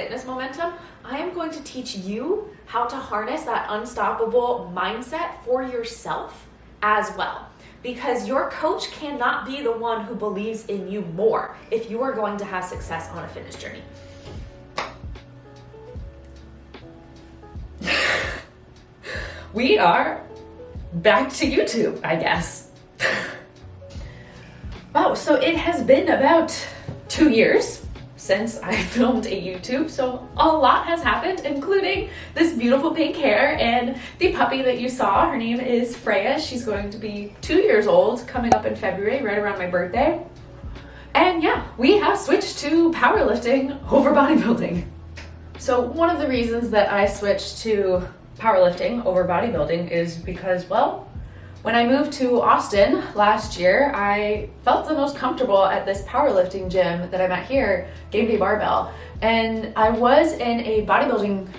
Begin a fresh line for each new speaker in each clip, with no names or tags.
fitness momentum, I am going to teach you how to harness that unstoppable mindset for yourself as well. Because your coach cannot be the one who believes in you more if you are going to have success on a fitness journey. We are back to YouTube, I guess. Wow, so it has been about 2 years since I filmed a YouTube, so a lot has happened, including this beautiful pink hair and the puppy that you saw. Her name is Freya. She's going to be 2 years old coming up in February, right around my birthday. And yeah, we have switched to powerlifting over bodybuilding. So one of the reasons that I switched to powerlifting over bodybuilding is because, well, when I moved to Austin last year, I felt the most comfortable at this powerlifting gym that I'm at here, Game Day Barbell. And I was in a bodybuilding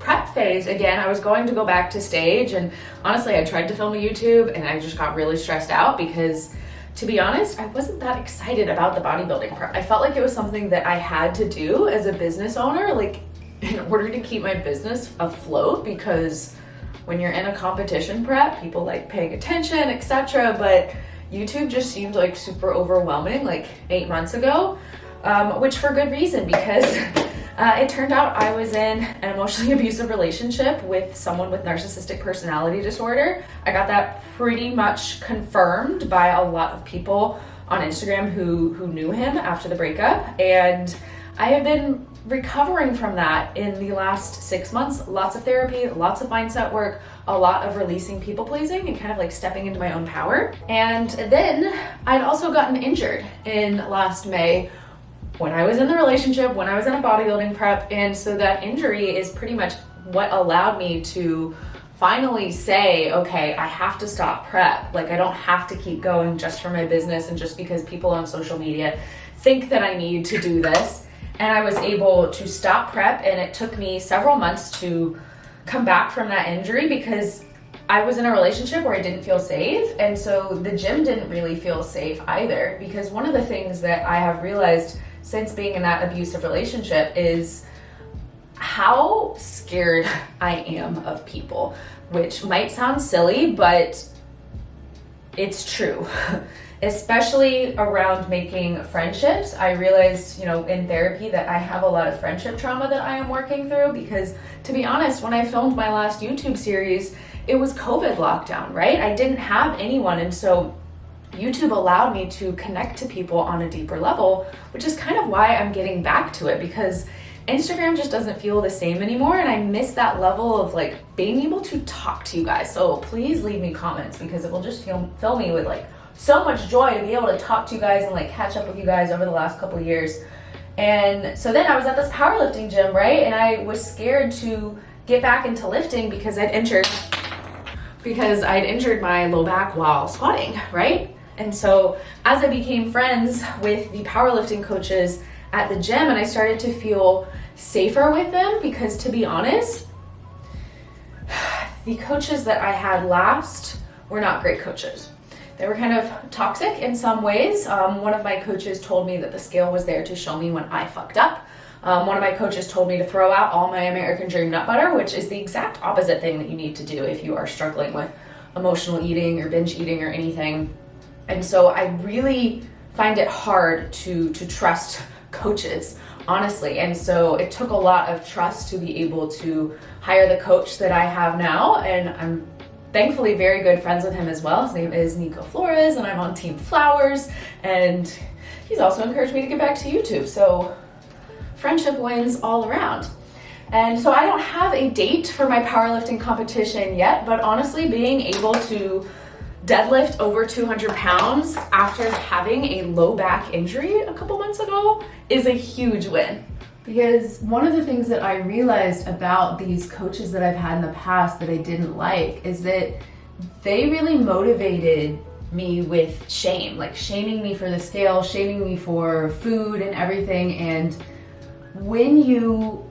prep phase again. I was going to go back to stage, and honestly, I tried to film a YouTube and I just got really stressed out because, to be honest, I wasn't that excited about the bodybuilding prep. I felt like it was something that I had to do as a business owner, like in order to keep my business afloat, because when you're in a competition prep, people like paying attention, etc. But YouTube just seemed like super overwhelming like 8 months ago, which for good reason, because it turned out I was in an emotionally abusive relationship with someone with narcissistic personality disorder. I got that pretty much confirmed by a lot of people on Instagram who knew him after the breakup, and I have been recovering from that in the last 6 months. Lots of therapy, lots of mindset work, a lot of releasing people pleasing and kind of like stepping into my own power. And then I'd also gotten injured in last May when I was in the relationship, when I was in a bodybuilding prep. And so that injury is pretty much what allowed me to finally say, okay, I have to stop prep. Like, I don't have to keep going just for my business and just because people on social media think that I need to do this. And I was able to stop prep, and it took me several months to come back from that injury because I was in a relationship where I didn't feel safe. And so the gym didn't really feel safe either, because one of the things that I have realized since being in that abusive relationship is how scared I am of people, which might sound silly, but it's true. Especially around making friendships. I realized, in therapy that I have a lot of friendship trauma that I am working through because, to be honest, when I filmed my last YouTube series, it was COVID lockdown, right? I didn't have anyone, and so YouTube allowed me to connect to people on a deeper level, which is kind of why I'm getting back to it, because Instagram just doesn't feel the same anymore, and I miss that level of like being able to talk to you guys. So please leave me comments, because it will just fill me with like so much joy to be able to talk to you guys and like catch up with you guys over the last couple of years. And so then I was at this powerlifting gym, right? And I was scared to get back into lifting because I'd injured my low back while squatting, right? And so as I became friends with the powerlifting coaches at the gym, and I started to feel safer with them, because to be honest, the coaches that I had last were not great coaches. They were kind of toxic in some ways. One of my coaches told me that the scale was there to show me when I fucked up. One of my coaches told me to throw out all my American Dream nut butter, which is the exact opposite thing that you need to do if you are struggling with emotional eating or binge eating or anything. And so I really find it hard to trust coaches, honestly. And so it took a lot of trust to be able to hire the coach that I have now, and I'm thankfully very good friends with him as well. His name is Nico Flores, and I'm on Team Flowers, and he's also encouraged me to get back to YouTube. So friendship wins all around. And so I don't have a date for my powerlifting competition yet, but honestly, being able to deadlift over 200 pounds after having a low back injury a couple months ago is a huge win. Because one of the things that I realized about these coaches that I've had in the past that I didn't like is that they really motivated me with shame, like shaming me for the scale, shaming me for food and everything. And when you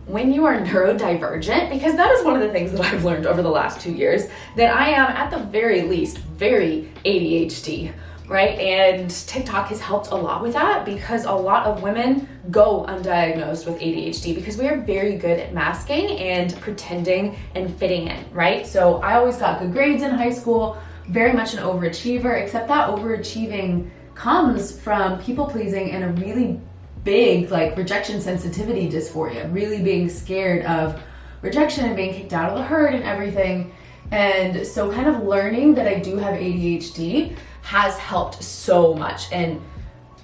are neurodivergent, because that is one of the things that I've learned over the last 2 years, that I am at the very least very ADHD, right? And TikTok has helped a lot with that because a lot of women go undiagnosed with ADHD because we are very good at masking and pretending and fitting in, right? So I always got good grades in high school, very much an overachiever, except that overachieving comes from people pleasing and a really big like rejection sensitivity dysphoria, really being scared of rejection and being kicked out of the herd and everything. And so kind of learning that I do have ADHD has helped so much. And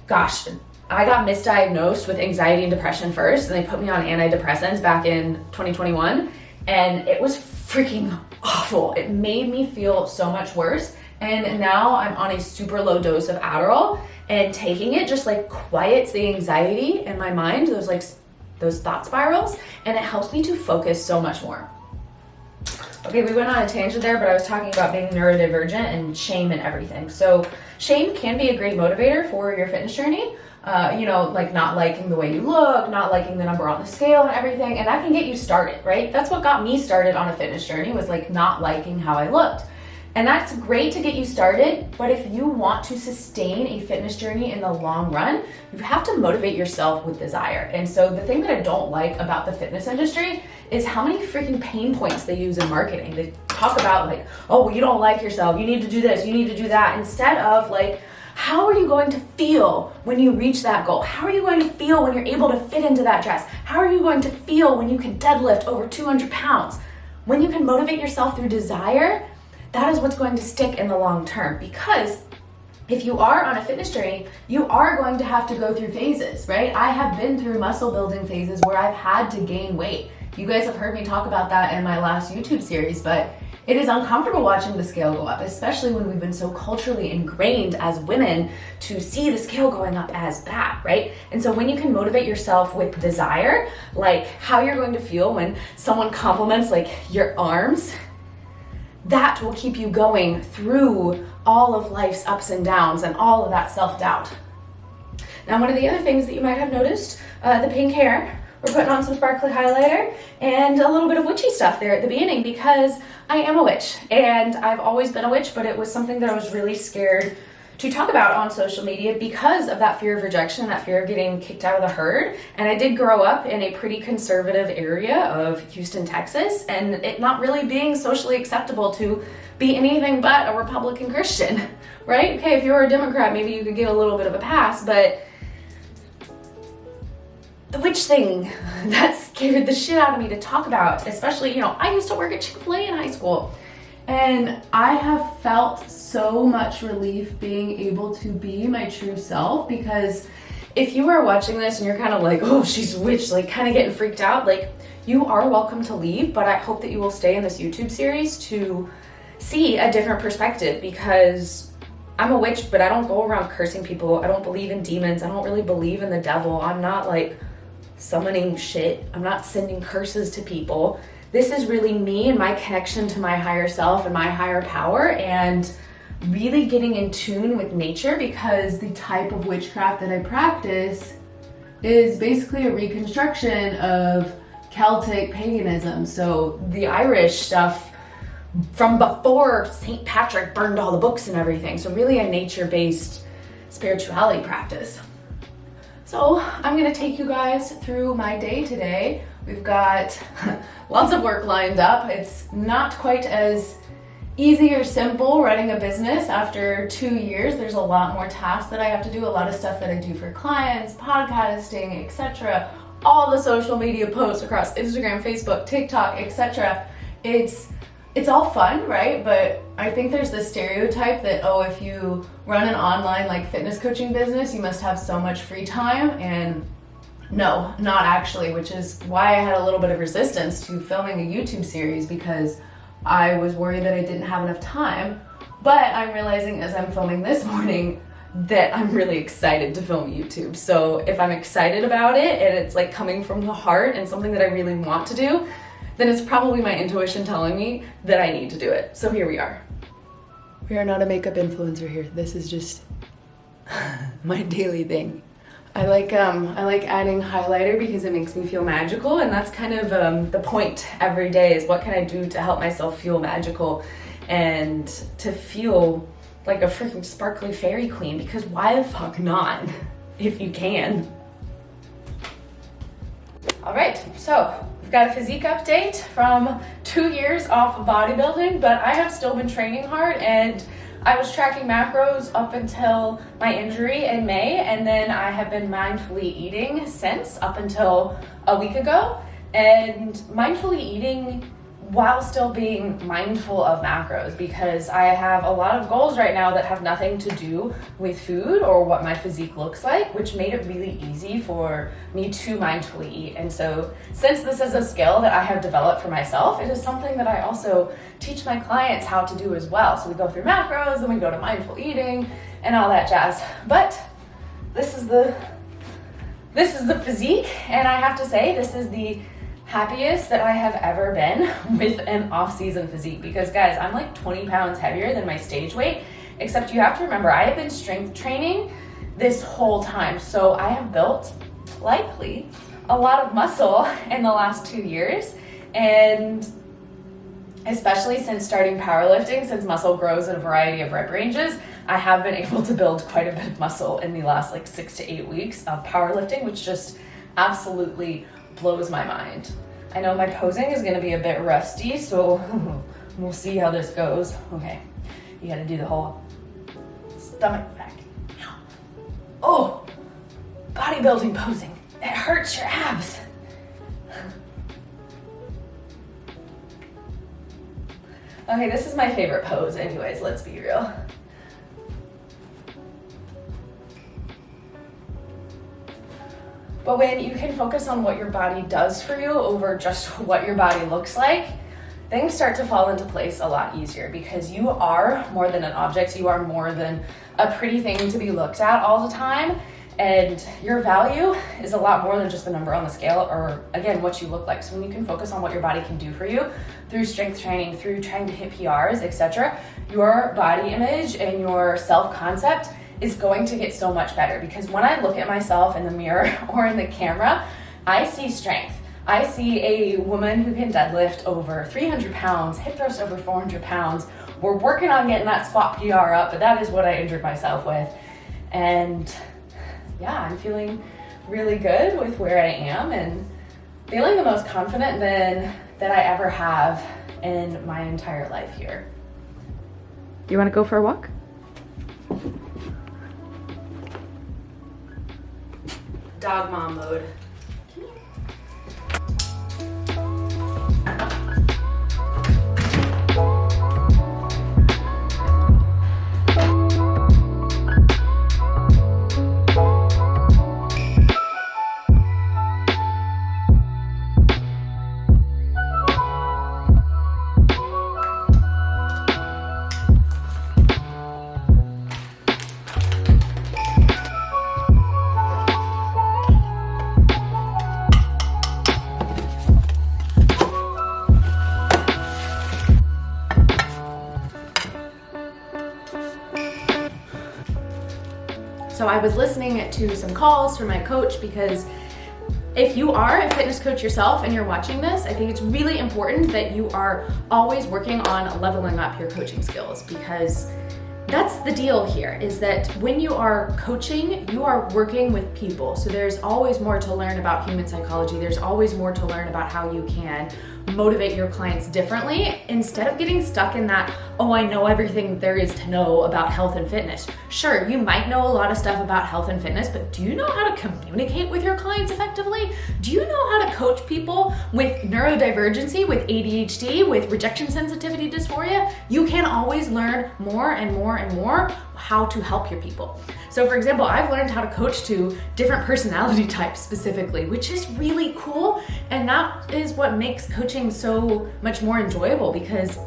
gosh, I got misdiagnosed with anxiety and depression first, and they put me on antidepressants back in 2021, and it was freaking awful. It made me feel so much worse. And now I'm on a super low dose of Adderall, and taking it just like quiets the anxiety in my mind, those thought spirals, and it helps me to focus so much more. Okay, we went on a tangent there, but I was talking about being neurodivergent and shame and everything. So shame can be a great motivator for your fitness journey. Like not liking the way you look, not liking the number on the scale and everything, and that can get you started, right? That's what got me started on a fitness journey, was like not liking how I looked. And that's great to get you started, but if you want to sustain a fitness journey in the long run, you have to motivate yourself with desire. And so the thing that I don't like about the fitness industry is how many freaking pain points they use in marketing. They talk about like, oh, well, you don't like yourself, you need to do this, you need to do that, instead of like, how are you going to feel when you reach that goal? How are you going to feel when you're able to fit into that dress? How are you going to feel when you can deadlift over 200 pounds? When you can motivate yourself through desire, that is what's going to stick in the long term. Because if you are on a fitness journey, you are going to have to go through phases, right? I have been through muscle building phases where I've had to gain weight. You guys have heard me talk about that in my last YouTube series, but it is uncomfortable watching the scale go up, especially when we've been so culturally ingrained as women to see the scale going up as bad, right? And so when you can motivate yourself with desire, like how you're going to feel when someone compliments like your arms, that will keep you going through all of life's ups and downs and all of that self-doubt. Now, one of the other things that you might have noticed, the pink hair, we're putting on some sparkly highlighter and a little bit of witchy stuff there at the beginning because I am a witch, and I've always been a witch, but it was something that I was really scared to talk about on social media because of that fear of rejection, that fear of getting kicked out of the herd. And I did grow up in a pretty conservative area of Houston, Texas, and it not really being socially acceptable to be anything but a Republican Christian, right? Okay, if you were a Democrat, maybe you could get a little bit of a pass, but the witch thing, that scared the shit out of me to talk about, especially, I used to work at Chick-fil-A in high school. And I have felt so much relief being able to be my true self, because if you are watching this and you're kind of like, oh, she's a witch, like kind of getting freaked out, like you are welcome to leave, but I hope that you will stay in this YouTube series to see a different perspective, because I'm a witch, but I don't go around cursing people. I don't believe in demons. I don't really believe in the devil. I'm not like summoning shit. I'm not sending curses to people. This is really me and my connection to my higher self and my higher power, and really getting in tune with nature, because the type of witchcraft that I practice is basically a reconstruction of Celtic paganism. So the Irish stuff from before St. Patrick burned all the books and everything. So really a nature-based spirituality practice. So I'm gonna take you guys through my day today. We've got lots of work lined up. It's not quite as easy or simple running a business after 2 years. There's a lot more tasks that I have to do, a lot of stuff that I do for clients, podcasting, etc. All the social media posts across Instagram, Facebook, TikTok, etc. It's all fun, right? But I think there's this stereotype that, oh, if you run an online like fitness coaching business, you must have so much free time, and no, not actually, which is why I had a little bit of resistance to filming a YouTube series, because I was worried that I didn't have enough time. But I'm realizing as I'm filming this morning that I'm really excited to film YouTube. So if I'm excited about it and it's like coming from the heart and something that I really want to do, then it's probably my intuition telling me that I need to do it. So here we are. We are not a makeup influencer here. This is just my daily thing. I like adding highlighter because it makes me feel magical, and that's kind of the point every day, is what can I do to help myself feel magical and to feel like a freaking sparkly fairy queen, because why the fuck not, if you can. All right, so we've got a physique update from 2 years off of bodybuilding, but I have still been training hard, and I was tracking macros up until my injury in May, and then I have been mindfully eating since, up until a week ago. And mindfully eating while still being mindful of macros, because I have a lot of goals right now that have nothing to do with food or what my physique looks like, which made it really easy for me to mindfully eat. And so since this is a skill that I have developed for myself, it is something that I also teach my clients how to do as well. So we go through macros, then we go to mindful eating and all that jazz. But this is the physique, and I have to say this is the happiest that I have ever been with an off-season physique, because guys, I'm like 20 pounds heavier than my stage weight, except you have to remember I have been strength training this whole time. So I have built likely a lot of muscle in the last 2 years, and especially since starting powerlifting, since muscle grows in a variety of rep ranges, I have been able to build quite a bit of muscle in the last like 6 to 8 weeks of powerlifting, which just absolutely blows my mind. I know my posing is gonna be a bit rusty, so we'll see how this goes. Okay, you gotta do the whole stomach back. Oh, bodybuilding posing. It hurts your abs. Okay, this is my favorite pose anyways, let's be real. But when you can focus on what your body does for you over just what your body looks like, things start to fall into place a lot easier, because you are more than an object. You are more than a pretty thing to be looked at all the time. And your value is a lot more than just the number on the scale, or again, what you look like. So when you can focus on what your body can do for you through strength training, through trying to hit PRs, etc., your body image and your self-concept is going to get so much better. Because when I look at myself in the mirror or in the camera, I see strength. I see a woman who can deadlift over 300 pounds, hip thrust over 400 pounds. We're working on getting that squat PR up, but that is what I injured myself with. And yeah, I'm feeling really good with where I am and feeling the most confident that I ever have in my entire life here. You want to go for a walk? Dog mom mode. So I was listening to some calls from my coach, because if you are a fitness coach yourself and you're watching this, I think it's really important that you are always working on leveling up your coaching skills, because that's the deal here, is that when you are coaching, you are working with people. So there's always more to learn about human psychology. There's always more to learn about how you can motivate your clients differently, instead of getting stuck in that, oh, I know everything there is to know about health and fitness. Sure, you might know a lot of stuff about health and fitness, but do you know how to communicate with your clients effectively? Do you know how to coach people with neurodivergency, with ADHD, with rejection sensitivity dysphoria? You can always learn more and more and more how to help your people. So for example, I've learned how to coach to different personality types specifically, which is really cool. And that is what makes coaching so much more enjoyable, because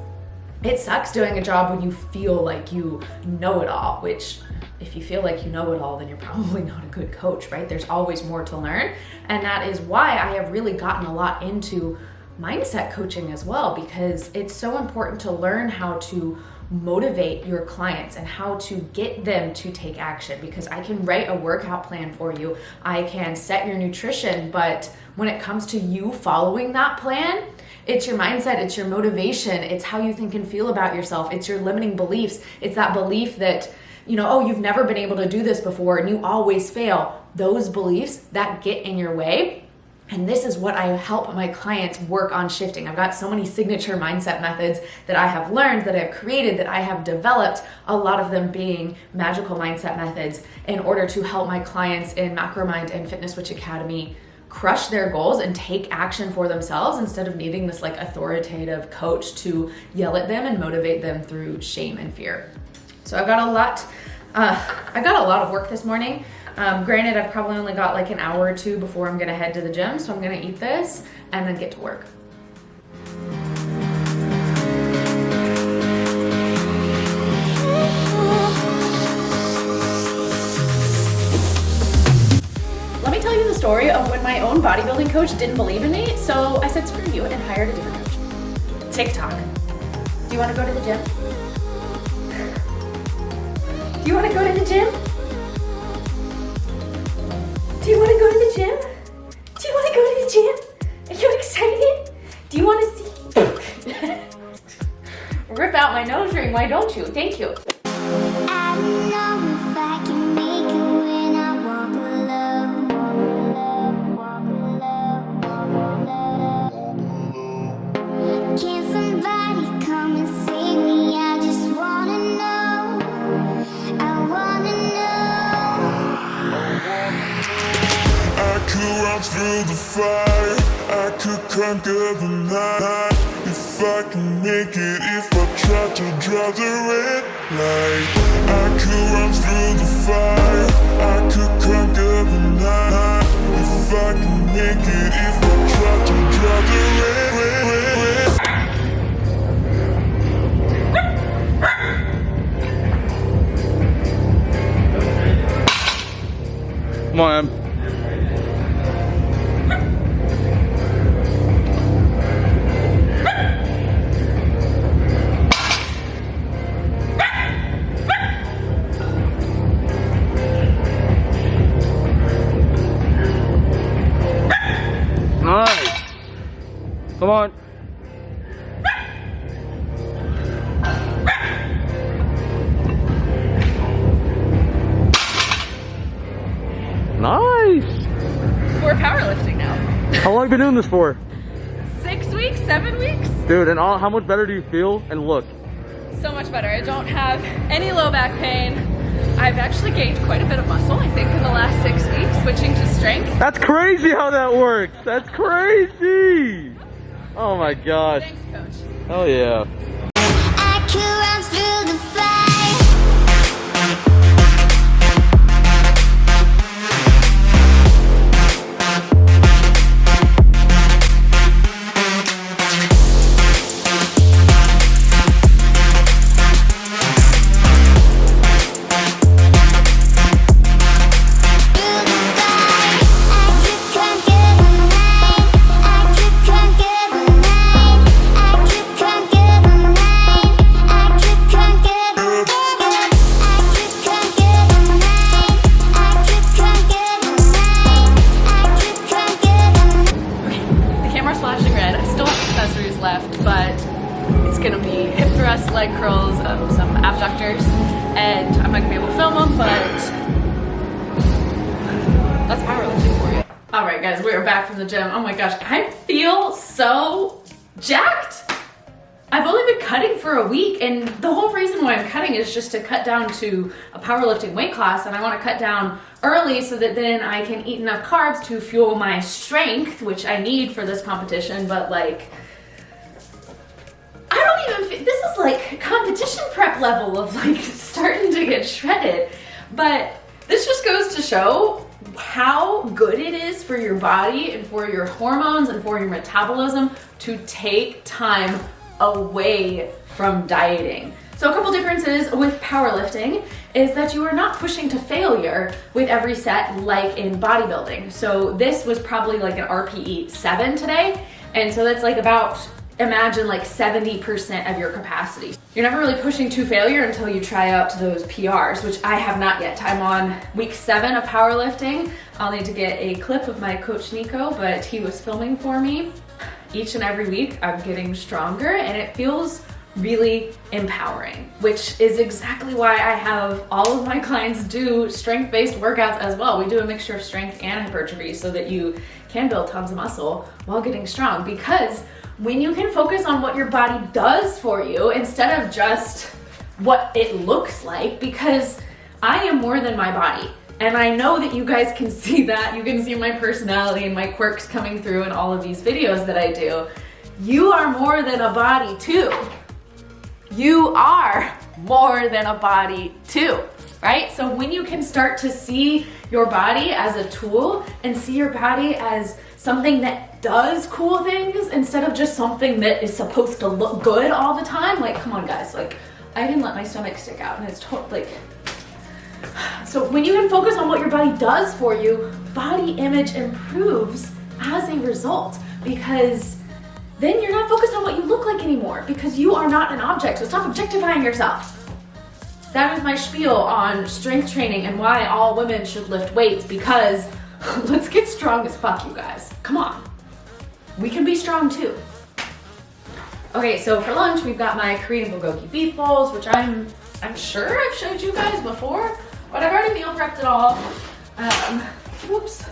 it sucks doing a job when you feel like you know it all, which if you feel like you know it all, then you're probably not a good coach, right? There's always more to learn. And that is why I have really gotten a lot into mindset coaching as well, because it's so important to learn how to motivate your clients and how to get them to take action. Because I can write a workout plan for you, I can set your nutrition, but when it comes to you following that plan It's your mindset, it's your motivation, it's how you think and feel about yourself, it's your limiting beliefs, it's that belief that, you know, oh, you've never been able to do this before and you always fail. Those beliefs that get in your way. And this is what I help my clients work on shifting. I've got so many signature mindset methods that I have learned, that I've created, that I have developed, a lot of them being magical mindset methods, in order to help my clients in Macromind and Fitness Witch Academy crush their goals and take action for themselves instead of needing this like authoritative coach to yell at them and motivate them through shame and fear. So I got a lot of work this morning. Granted, I've probably only got like an hour or two before I'm gonna head to the gym, so I'm gonna eat this and then get to work. Let me tell you the story of when my own bodybuilding coach didn't believe in me, so I said screw you and hired a different coach. TikTok. Do you wanna go to the gym? Do you wanna go to the gym? Do you want to go to the gym? Do you want to go to the gym? Are you excited? Do you want to see? Rip out my nose ring, why don't you? Thank you. I don't know if I can make it when I walk alone. Can somebody come and save me? I just want to know. I want to know.
I could run through the fire, I could conquer the night. If I can make it, if I try to draw the red light. I could run through the fire, I could conquer the night. If I can make it, if I try to draw the red.
Come on, Em. Nice. Come on. Nice.
We're powerlifting now.
How long have you been doing this for?
6 weeks, 7 weeks?
Dude, and how much better do you feel and look?
So much better. I don't have any low back pain. I've actually gained quite a bit of muscle, I think, in the last 6 weeks, switching to strength.
That's crazy how that works. That's crazy. Oh my gosh.
Thanks, coach.
Hell yeah.
I could run through the fire.
Leg curls, some abductors, and I'm not gonna be able to film them, but that's powerlifting for you. All right, guys, we are back from the gym. Oh my gosh, I feel so jacked. I've only been cutting for a week, and the whole reason why I'm cutting is just to cut down to a powerlifting weight class, and I want to cut down early so that then I can eat enough carbs to fuel my strength, which I need for this competition, but like, I don't even, this is like competition prep level of like starting to get shredded. But this just goes to show how good it is for your body and for your hormones and for your metabolism to take time away from dieting. So a couple differences with powerlifting is that you are not pushing to failure with every set like in bodybuilding. So this was probably like an RPE 7 today. And so that's like about, imagine like 70% of your capacity. You're never really pushing to failure until you try out those PRs, which I have not yet. I'm on week 7 of powerlifting. I'll need to get a clip of my coach Nico, but he was filming for me. each and every week I'm getting stronger, and it feels really empowering, which is exactly why I have all of my clients do strength-based workouts as well. We do a mixture of strength and hypertrophy so that you can build tons of muscle while getting strong, because when you can focus on what your body does for you instead of just what it looks like, because I am more than my body. And I know that you guys can see that. You can see my personality and my quirks coming through in all of these videos that I do. You are more than a body too. You are more than a body too, right? So when you can start to see your body as a tool and see your body as something that does cool things instead of just something that is supposed to look good all the time, like, come on guys, like, I can let my stomach stick out and it's totally, like, so when you can focus on what your body does for you, body image improves as a result, because then you're not focused on what you look like anymore, because you are not an object. So stop objectifying yourself. That is my spiel on strength training and why all women should lift weights, because let's get strong as fuck, you guys. Come on. We can be strong too. Okay, so for lunch, we've got my Korean bulgogi beef bowls, which I'm sure I've showed you guys before, but I've already meal prepped it all. Whoops.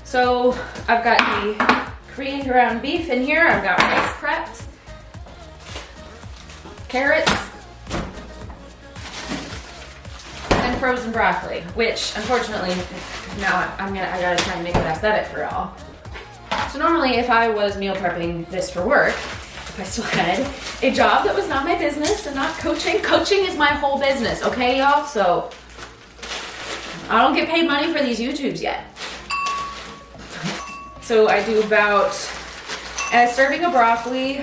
So I've got the Korean ground beef in here. I've got rice prepped, carrots, and frozen broccoli, which unfortunately now I gotta try and make it aesthetic for y'all. So normally if I was meal prepping this for work, if I still had a job that was not my business and not coaching is my whole business, okay y'all? So I don't get paid money for these YouTubes yet. So I do about a serving of broccoli.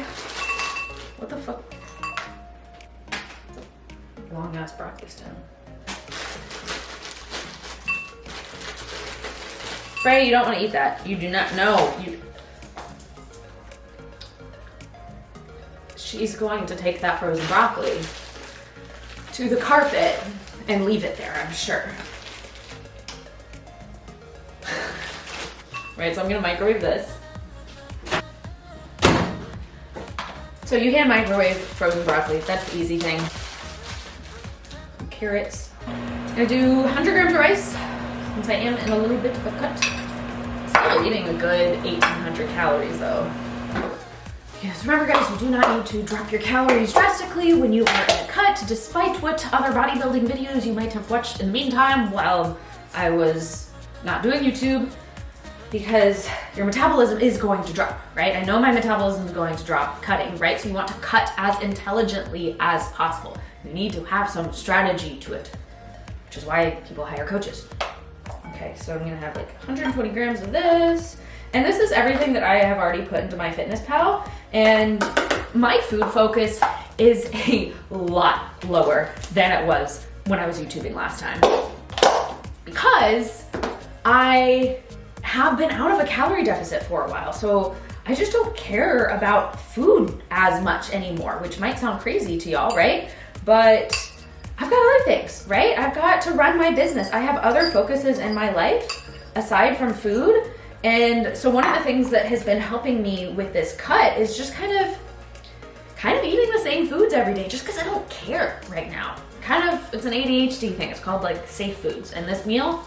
What the fuck? Long ass broccoli stem. Frey, you don't want to eat that. You do not know. She's going to take that frozen broccoli to the carpet and leave it there, I'm sure. Right, so I'm gonna microwave this. So you can microwave frozen broccoli, that's the easy thing. Carrots. I'm gonna do 100 grams of rice, since I am in a little bit of a cut. Still eating a good 1,800 calories though. Yes, remember guys, you do not need to drop your calories drastically when you are in a cut, despite what other bodybuilding videos you might have watched in the meantime while I was not doing YouTube, because your metabolism is going to drop, right? I know my metabolism is going to drop cutting, right? So you want to cut as intelligently as possible. You need to have some strategy to it, which is why people hire coaches. Okay, so I'm gonna have like 120 grams of this. And this is everything that I have already put into MyFitnessPal. And my food focus is a lot lower than it was when I was YouTubing last time. Because I have been out of a calorie deficit for a while. So I just don't care about food as much anymore, which might sound crazy to y'all, right? But I've got other things, right? I've got to run my business. I have other focuses in my life aside from food. And so one of the things that has been helping me with this cut is just kind of eating the same foods every day, just because I don't care right now. It's an ADHD thing. It's called like safe foods. And this meal,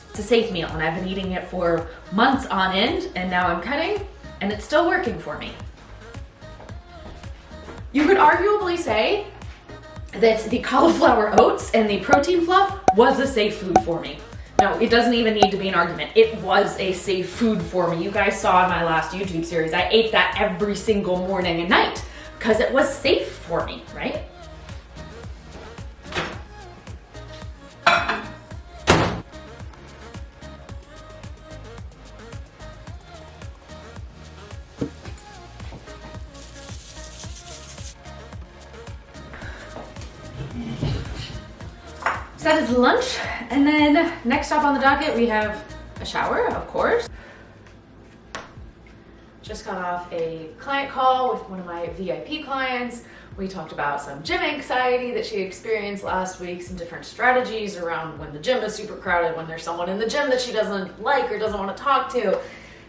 it's a safe meal. And I've been eating it for months on end, and now I'm cutting, and it's still working for me. You could arguably say that the cauliflower oats and the protein fluff was a safe food for me. No, it doesn't even need to be an argument. It was a safe food for me. You guys saw in my last YouTube series, I ate that every single morning and night because it was safe for me, right? So that is lunch, and then next up on the docket we have a shower, of course. Just got off a client call with one of my VIP clients. We talked about some gym anxiety that she experienced last week, some different strategies around when the gym is super crowded, when there's someone in the gym that she doesn't like or doesn't want to talk to.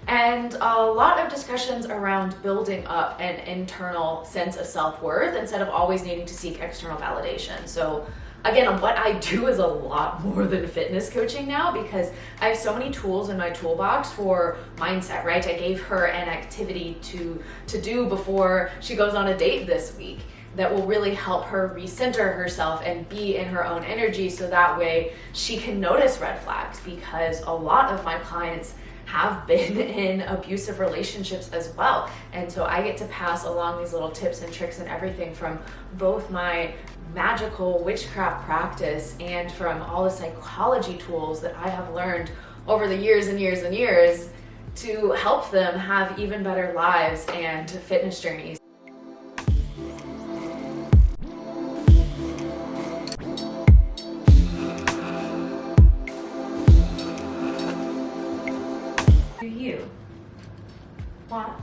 and a lot of discussions around building up an internal sense of self-worth instead of always needing to seek external validation. So again, what I do is a lot more than fitness coaching now, because I have so many tools in my toolbox for mindset, right? I gave her an activity to do before she goes on a date this week that will really help her recenter herself and be in her own energy, so that way she can notice red flags, because a lot of my clients have been in abusive relationships as well. And so I get to pass along these little tips and tricks and everything from both my magical witchcraft practice and from all the psychology tools that I have learned over the years and years and years to help them have even better lives and fitness journeys. Do you want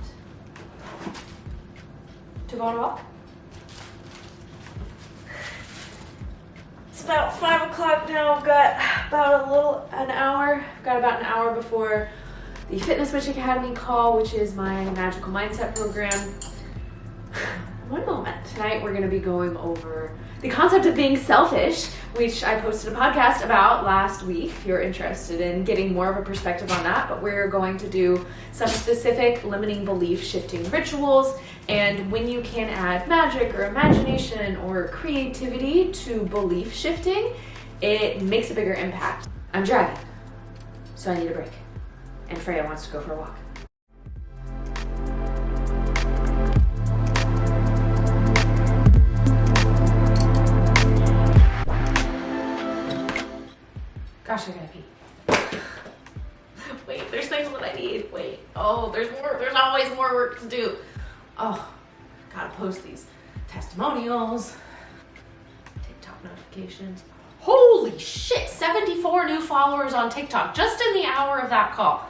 to go on a walk? It's about 5 o'clock now. I've got about an hour before the Fitness Witch Academy call, which is my magical mindset program. One moment. Tonight we're going to be going over the concept of being selfish, which I posted a podcast about last week if you're interested in getting more of a perspective on that. But we're going to do some specific limiting belief shifting rituals, and when you can add magic or imagination or creativity to belief shifting, it makes a bigger impact. I'm dragging, so I need a break. And Freya wants to go for a walk. Gosh, I gotta pee. Wait, there's things that I need. Wait. Oh, there's more. There's always more work to do. Oh, gotta post these testimonials, TikTok notifications. Holy shit, 74 new followers on TikTok just in the hour of that call.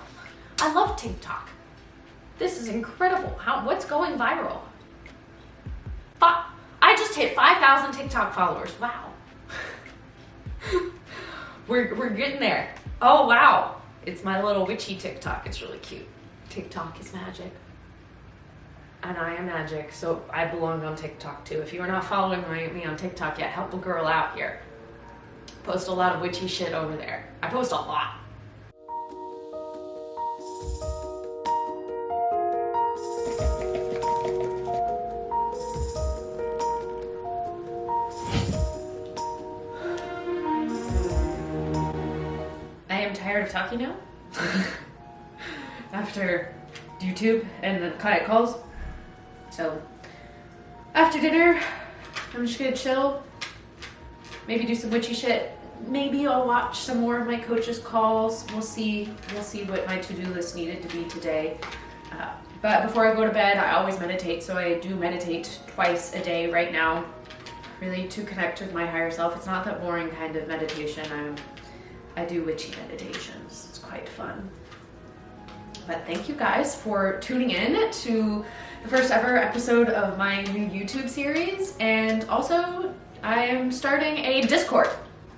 I love TikTok. This is incredible. What's going viral? I just hit 5,000 TikTok followers. Wow. We're getting there. Oh, wow. It's my little witchy TikTok. It's really cute. TikTok is magic. And I am magic, so I belong on TikTok too. If you are not following me on TikTok yet, help a girl out here. Post a lot of witchy shit over there. I post a lot. Tired of talking now after YouTube and the client calls. So after dinner, I'm just gonna chill, maybe do some witchy shit. Maybe I'll watch some more of my coach's calls. We'll see what my to-do list needed to be today. But before I go to bed, I always meditate. So I do meditate twice a day right now, really to connect with my higher self. It's not that boring kind of meditation. I do witchy meditations. It's quite fun. But thank you guys for tuning in to the first ever episode of my new YouTube series. And also, I am starting a Discord.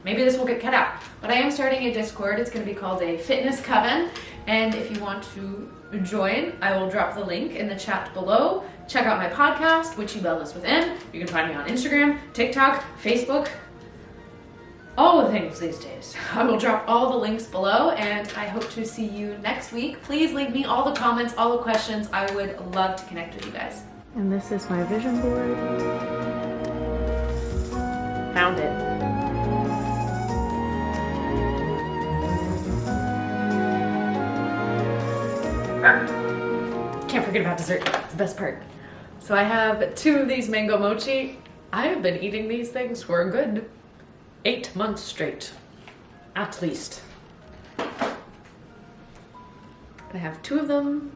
Maybe this will get cut out, but I am starting a Discord. It's going to be called a Fitness Coven. And if you want to join, I will drop the link in the chat below. Check out my podcast, Witchy Wellness Within. You can find me on Instagram, TikTok, Facebook, all the things these days. I will drop all the links below, and I hope to see you next week. Please leave me all the comments, all the questions. I would love to connect with you guys. And this is my vision board. Found it. Can't forget about dessert. It's the best part. So I have 2 of these mango mochi. I have been eating these things for a good 8 months straight, at least. I have 2 of them.